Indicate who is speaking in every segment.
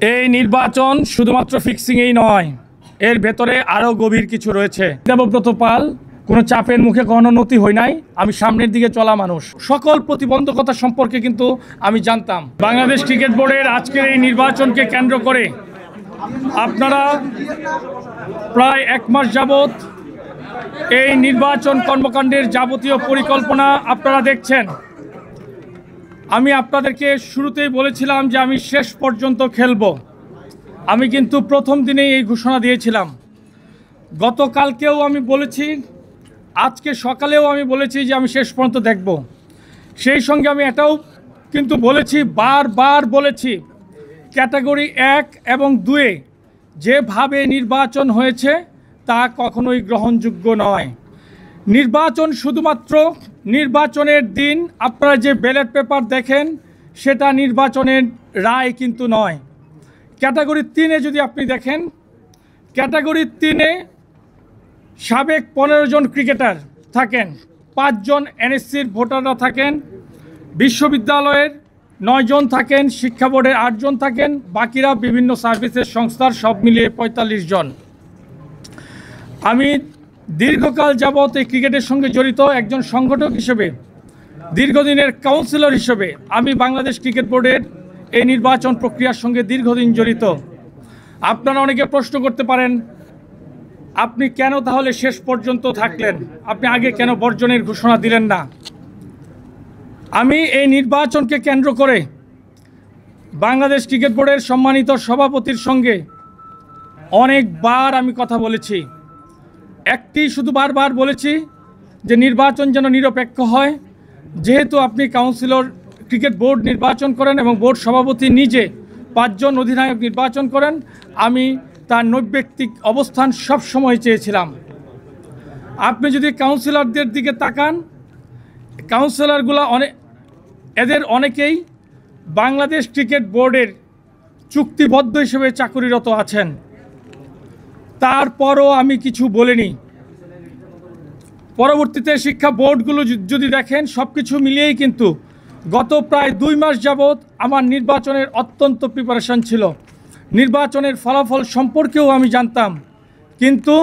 Speaker 1: এই নির্বাচন শুধুমাত্র ফিক্সিংই নয়, এর ভেতরে আরও গভীর কিছু রয়েছে। দেবব্রত পাল কোনো চাপের মুখে কখনো নতি হই নাই। আমি সামনের দিকে চলা মানুষ, সকল প্রতিবন্ধকতা সম্পর্কে কিন্তু আমি জানতাম। বাংলাদেশ ক্রিকেট বোর্ডের আজকের এই নির্বাচনকে কেন্দ্র করে আপনারা প্রায় এক মাস যাবৎ এই নির্বাচন কর্মকাণ্ডের যাবতীয় পরিকল্পনা আপনারা দেখছেন। আমি আপনাদেরকে শুরুতেই বলেছিলাম যে আমি শেষ পর্যন্ত খেলব। আমি কিন্তু প্রথম দিনেই এই ঘোষণা দিয়েছিলাম। গতকালকেও আমি বলেছি, আজকে সকালেও আমি বলেছি যে আমি শেষ পর্যন্ত দেখব। সেই সঙ্গে আমি এটাও কিন্তু বলেছি, বারবার বলেছি, ক্যাটাগরি 1 এবং 2-এ যেভাবে নির্বাচন হয়েছে তা কখনোই গ্রহণযোগ্য নয়। নির্বাচন শুধুমাত্র নির্বাচনের দিন আপনারা যে ব্যালট পেপার দেখেন সেটা নির্বাচনের রায় কিন্তু নয়। ক্যাটাগরি 3-এ যদি আপনি দেখেন, ক্যাটাগরি 3-এ সাবেক 15 জন ক্রিকেটার থাকেন, 5 জন এনএসসির ভোটাররা থাকেন, বিশ্ববিদ্যালয়ের 9 জন থাকেন, শিক্ষা বোর্ডের 8 জন থাকেন, বাকিরা বিভিন্ন সার্ভিসের সংস্থার, সব মিলিয়ে 45 জন। আমি দীর্ঘকাল যাবৎ এই ক্রিকেটের সঙ্গে জড়িত একজন সংগঠক হিসেবে, দীর্ঘদিনের কাউন্সিলর হিসেবে আমি বাংলাদেশ ক্রিকেট বোর্ডের এই নির্বাচন প্রক্রিয়ার সঙ্গে দীর্ঘদিন জড়িত। আপনারা অনেকে প্রশ্ন করতে পারেন, আপনি কেন তাহলে শেষ পর্যন্ত থাকলেন, আপনি আগে কেন বর্জনের ঘোষণা দিলেন না? আমি এই নির্বাচনকে কেন্দ্র করে বাংলাদেশ ক্রিকেট বোর্ডের সম্মানিত সভাপতির সঙ্গে অনেকবার আমি কথা বলেছি। একটি শুধু বারবার বলেছি যে নির্বাচন যেন নিরপেক্ষ হয়। যেহেতু আপনি কাউন্সিলর ক্রিকেট বোর্ড নির্বাচন করেন এবং বোর্ড সভাপতি নিজে 5 জন অধিনায়ক নির্বাচন করেন, আমি তার নৈর্ব্যক্তিক অবস্থান সবসময় চেয়েছিলাম। আপনি যদি কাউন্সিলরদের দিকে তাকান, কাউন্সিলরগুলো এদের অনেকেই বাংলাদেশ ক্রিকেট বোর্ডের চুক্তিবদ্ধ হিসেবে চাকুরিরত আছেন। তারপরও আমি কিছু বলিনি। পরবর্তীতে শিক্ষা বোর্ডগুলো যদি দেখেন, সব কিছু মিলিয়েই কিন্তু গত প্রায় 2 মাস যাবৎ আমার নির্বাচনের অত্যন্ত প্রিপারেশন ছিল। নির্বাচনের ফলাফল সম্পর্কেও আমি জানতাম, কিন্তু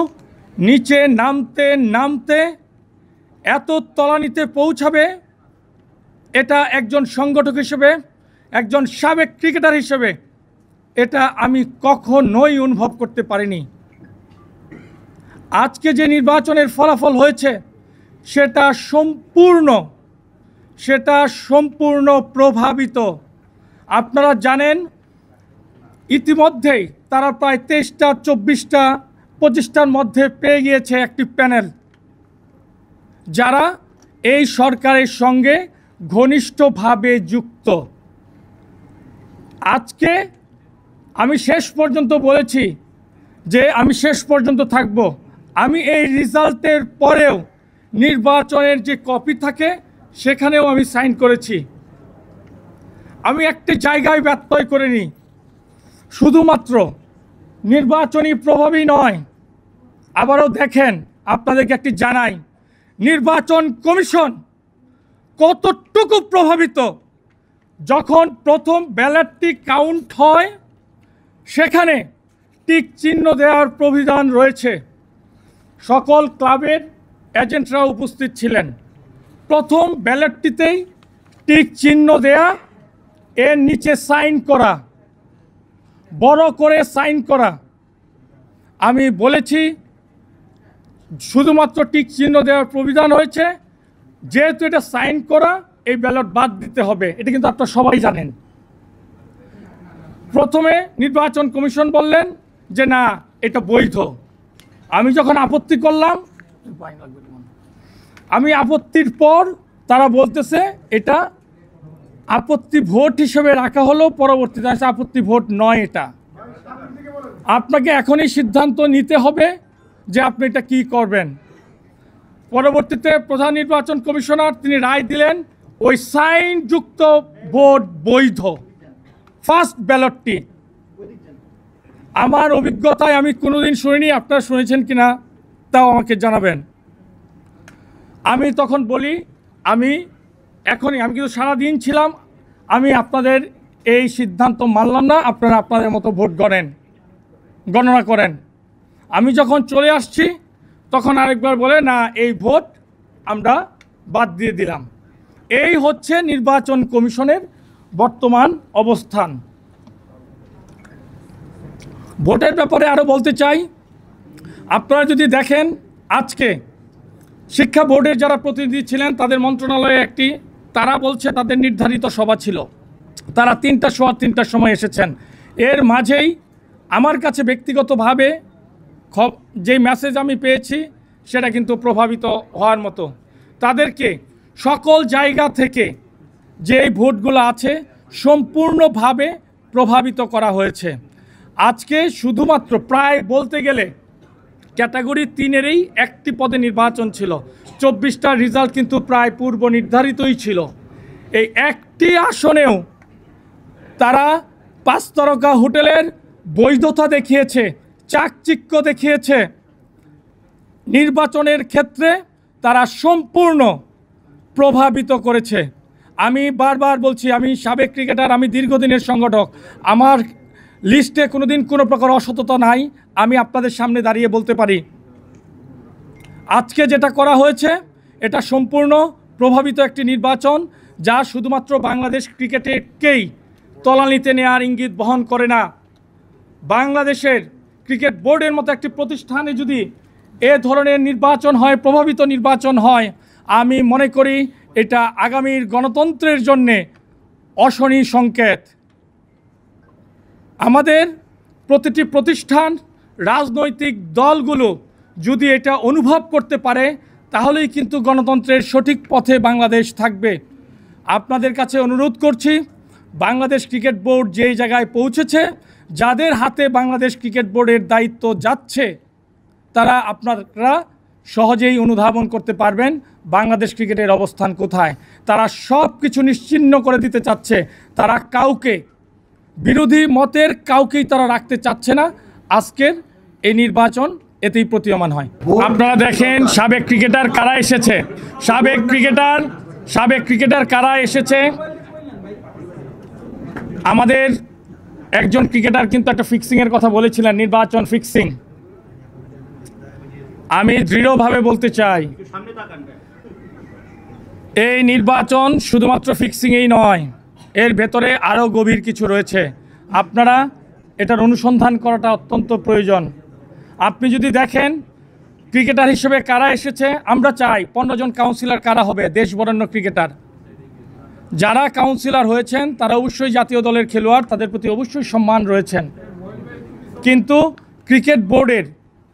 Speaker 1: নিচে নামতে নামতে এত তলানিতে পৌঁছাবে এটা একজন সংগঠক হিসেবে, একজন সাবেক ক্রিকেটার হিসেবে এটা আমি কখনোই অনুভব করতে পারিনি। আজকে যে নির্বাচনের ফলাফল হয়েছে সেটা সম্পূর্ণ প্রভাবিত। আপনারা জানেন, ইতিমধ্যেই তারা প্রায় 23টা, 24টা, 25টার মধ্যে পেয়ে গিয়েছে একটি প্যানেল, যারা এই সরকারের সঙ্গে ঘনিষ্ঠভাবে যুক্ত। আজকে আমি শেষ পর্যন্ত বলেছি যে আমি শেষ পর্যন্ত থাকব। আমি এই রেজাল্টের পরেও নির্বাচনের যে কপি থাকে সেখানেও আমি সাইন করেছি। আমি একটি জায়গায় ব্যত্যয় করিনি। শুধুমাত্র নির্বাচনী প্রভাবই নয়, আবারও দেখেন, আপনাদেরকে একটি জানাই, নির্বাচন কমিশন কতটুকু প্রভাবিত। যখন প্রথম ব্যালটটি কাউন্ট হয় সেখানে টিক চিহ্ন দেওয়ার প্রবিধান রয়েছে। সকল ক্লাবের এজেন্টরা উপস্থিত ছিলেন। প্রথম ব্যালটটিতেই টিক চিহ্ন দেয়া, এর নিচে সাইন করা, বড় করে সাইন করা। আমি বলেছি শুধুমাত্র টিক চিহ্ন দেওয়ার প্রবিধান হয়েছে, যেহেতু এটা সাইন করা, এই ব্যালট বাদ দিতে হবে। এটা কিন্তু আপনারা সবাই জানেন। প্রথমে নির্বাচন কমিশন বললেন যে না, এটা বৈধ। আমি যখন আপত্তি করলাম, আমি আপত্তির পর তারা বলতেছে এটা আপত্তি ভোট হিসেবে রাখা হলো, পরবর্তীতে আসে আপত্তি ভোট নয়। এটা আপনাকে এখনই সিদ্ধান্ত নিতে হবে যে আপনি এটা কি করবেন। পরবর্তীতে প্রধান নির্বাচন কমিশনার তিনি রায় দিলেন, ওই সাইন যুক্ত ভোট বৈধ। ফার্স্ট ব্যালটটি আমার অভিজ্ঞতায় আমি কোনোদিন শুনিনি, আপনারা শুনেছেন কিনা তাও আমাকে জানাবেন। আমি তখন বলি, আমি কিন্তু সারা দিন ছিলাম, আমি আপনাদের এই সিদ্ধান্ত মানলাম না, আপনারা আপনাদের মতো ভোট গণনা করেন। আমি যখন চলে আসছি তখন আরেকবার বলে না, এই ভোট আমরা বাদ দিয়ে দিলাম। এই হচ্ছে নির্বাচন কমিশনের বর্তমান অবস্থান। ভোটের ব্যাপারে আরও বলতে চাই, আপনারা যদি দেখেন আজকে শিক্ষা বোর্ডের যারা প্রতিনিধি ছিলেন তাদের মন্ত্রণালয়ে তারা বলছে তাদের নির্ধারিত সভা ছিল, তারা 3টার সময় এসেছেন। এর মাঝেই আমার কাছে ব্যক্তিগতভাবে যেই মেসেজ আমি পেয়েছি সেটা কিন্তু প্রভাবিত হওয়ার মতো। তাদেরকে সকল জায়গা থেকে যে ভোটগুলো আছে সম্পূর্ণভাবে প্রভাবিত করা হয়েছে। আজকে শুধুমাত্র প্রায় বলতে গেলে ক্যাটাগরি 3-এরই একটি পদে নির্বাচন ছিল, 24টা রেজাল্ট কিন্তু প্রায় পূর্ব নির্ধারিতই ছিল। এই একটি আসনেও তারা 5 তারকা হোটেলের বৈধতা দেখিয়েছে, চাকচিক্য দেখিয়েছে। নির্বাচনের ক্ষেত্রে তারা সম্পূর্ণ প্রভাবিত করেছে। আমি বারবার বলছি, আমি সাবেক ক্রিকেটার, আমি দীর্ঘদিনের সংগঠক, আমার লিস্টে কোনোদিন কোনো প্রকার অসততা নাই। আমি আপনাদের সামনে দাঁড়িয়ে বলতে পারি আজকে যেটা করা হয়েছে এটা সম্পূর্ণ প্রভাবিত একটি নির্বাচন, যা শুধুমাত্র বাংলাদেশ ক্রিকেটকেই তলানিতে নেওয়ার ইঙ্গিত বহন করে না। বাংলাদেশের ক্রিকেট বোর্ডের মতো একটি প্রতিষ্ঠানে যদি এ ধরনের নির্বাচন হয়, প্রভাবিত নির্বাচন হয়, আমি মনে করি এটা আগামীর গণতন্ত্রের জন্যে অশনি সংকেত। আমাদের প্রতিটি প্রতিষ্ঠান, রাজনৈতিক দলগুলো যদি এটা অনুভব করতে পারে তাহলেই কিন্তু গণতন্ত্রের সঠিক পথে বাংলাদেশ থাকবে। আপনাদের কাছে অনুরোধ করছি, বাংলাদেশ ক্রিকেট বোর্ড যেই জায়গায় পৌঁছেছে, যাদের হাতে বাংলাদেশ ক্রিকেট বোর্ডের দায়িত্ব যাচ্ছে, তারা আপনারা সহজেই অনুধাবন করতে পারবেন বাংলাদেশ ক্রিকেটের অবস্থান কোথায়। তারা সব কিছু নিশ্চিহ্ন করে দিতে চাচ্ছে, তারা কাউকে বিরোধী মতের কাউকেই তারা রাখতে চাচ্ছে না। আজকের এই নির্বাচন এতেই প্রতীয়মান হয়। আপনারা দেখেন সাবেক ক্রিকেটার কারা এসেছে, সাবেক ক্রিকেটার কারা এসেছে। আমাদের একজন ক্রিকেটার কিন্তু একটা ফিক্সিংয়ের কথা বলেছিলেন, নির্বাচন ফিক্সিং। আমি দৃঢ়ভাবে বলতে চাই, এই নির্বাচন শুধুমাত্র ফিক্সিংয়েই নয়, এর ভেতরে আরও গভীর কিছু রয়েছে। আপনারা এটার অনুসন্ধান করাটা অত্যন্ত প্রয়োজন। আপনি যদি দেখেন ক্রিকেটার হিসেবে কারা এসেছে, আমরা চাই 15 জন কাউন্সিলর কারা হবে, দেশ বরেণ্য ক্রিকেটার। যারা কাউন্সিলর হয়েছেন তারা অবশ্যই জাতীয় দলের খেলোয়াড়, তাদের প্রতি অবশ্যই সম্মান রয়েছেন। কিন্তু ক্রিকেট বোর্ডের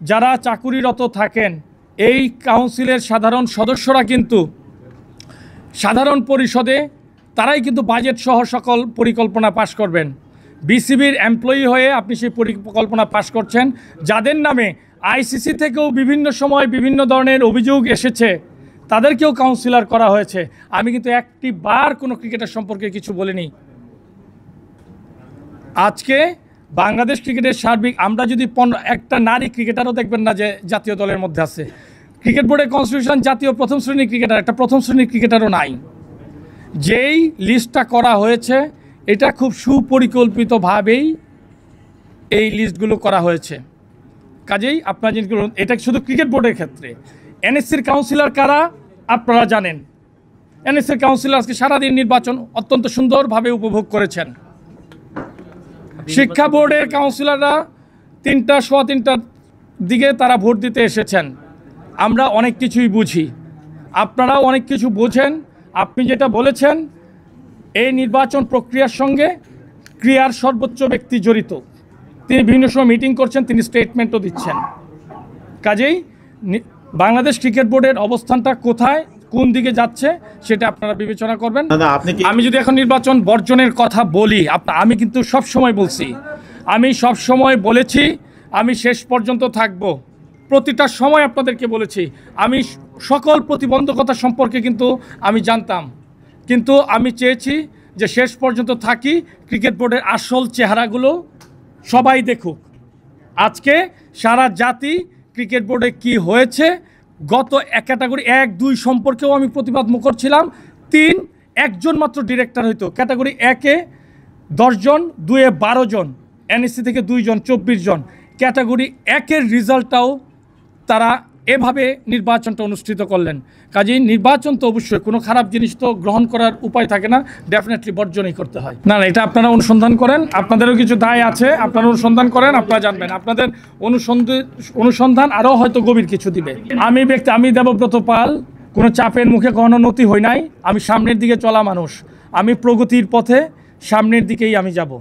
Speaker 1: যারা চাকুরিরত থাকেন, এই কাউন্সিলের সাধারণ সদস্যরা কিন্তু সাধারণ পরিষদে তারাই কিন্তু বাজেট সহ সকল পরিকল্পনা পাশ করবেন। বিসিবির এমপ্লয়ি হয়ে আপনি সেই পরিকল্পনা পাশ করছেন, যাদের নামে আইসিসি থেকেও বিভিন্ন সময় বিভিন্ন ধরনের অভিযোগ এসেছে, তাদেরকেও কাউন্সিলর করা হয়েছে। আমি কিন্তু একটি বার কোনো ক্রিকেটার সম্পর্কে কিছু বলিনি। আজকে বাংলাদেশ ক্রিকেটের সার্বিক, আমরা যদি একটা নারী ক্রিকেটারও দেখবেন না যে জাতীয় দলের মধ্যে আছে। ক্রিকেট বোর্ডের কনস্টিটিউশন জাতীয় প্রথম শ্রেণীর ক্রিকেটার, একটা প্রথম শ্রেণীর ক্রিকেটারও নাই। যেই লিস্টটা করা হয়েছে এটা খুব সুপরিকল্পিতভাবেই এই লিস্টগুলো করা হয়েছে। কাজেই আপনারা জিনিসগুলো, এটা শুধু ক্রিকেট বোর্ডের ক্ষেত্রে। এনএসসির কাউন্সিলর কারা আপনারা জানেন। এনএসসির কাউন্সিলর আজকে সারাদিন নির্বাচন অত্যন্ত সুন্দরভাবে উপভোগ করেছেন। শিক্ষা বোর্ডের কাউন্সিলররা 3টার দিকে তারা ভোট দিতে এসেছেন। আমরা অনেক কিছুই বুঝি, আপনারাও অনেক কিছু বোঝেন। আপনি যেটা বলেছেন, এই নির্বাচন প্রক্রিয়ার সঙ্গে ক্রিয়ার সর্বোচ্চ ব্যক্তি জড়িত। তিনি বিভিন্ন সময় মিটিং করছেন, তিনি স্টেটমেন্টও দিচ্ছেন। কাজেই বাংলাদেশ ক্রিকেট বোর্ডের অবস্থানটা কোথায়, কোন দিকে যাচ্ছে সেটা আপনারা বিবেচনা করবেন। আমি যদি এখন নির্বাচন বর্জনের কথা বলি, আমি কিন্তু সব সময় বলছি, আমি সব সময় বলেছি, আমি শেষ পর্যন্ত থাকব। প্রতিটা সময় আপনাদেরকে বলেছি, আমি সকল প্রতিবন্ধকতা সম্পর্কে কিন্তু আমি জানতাম, কিন্তু আমি চেয়েছি যে শেষ পর্যন্ত থাকি, ক্রিকেট বোর্ডের আসল চেহারাগুলো সবাই দেখুক। আজকে সারা জাতি ক্রিকেট বোর্ডে কি হয়েছে, গত ক্যাটাগরি 1-2 সম্পর্কেও আমি প্রতিবাদ মুখর ছিলাম। 3 একজন মাত্র ডিরেক্টর হইতো, ক্যাটাগরি 1-এ 10 জন, 2-এ 12 জন, এনএসসি থেকে 2 জন, 24 জন, ক্যাটাগরি 1-এর রেজাল্টটাও তারা এভাবে নির্বাচনটা অনুষ্ঠিত করলেন। কাজেই নির্বাচন তো অবশ্যই কোনো খারাপ জিনিস তো গ্রহণ করার উপায় থাকে না, ডেফিনেটলি বর্জনই করতে হয়। না না, এটা আপনারা অনুসন্ধান করেন, আপনাদেরও কিছু দায় আছে, আপনারা অনুসন্ধান করেন, আপনারা জানবেন আপনাদের অনুসন্ধান আরও হয়তো গভীর কিছু দিবে। আমি দেবব্রত পাল কোনো চাপের মুখে কখনো নতি হই নাই। আমি সামনের দিকে চলা মানুষ, আমি প্রগতির পথে সামনের দিকেই আমি যাব।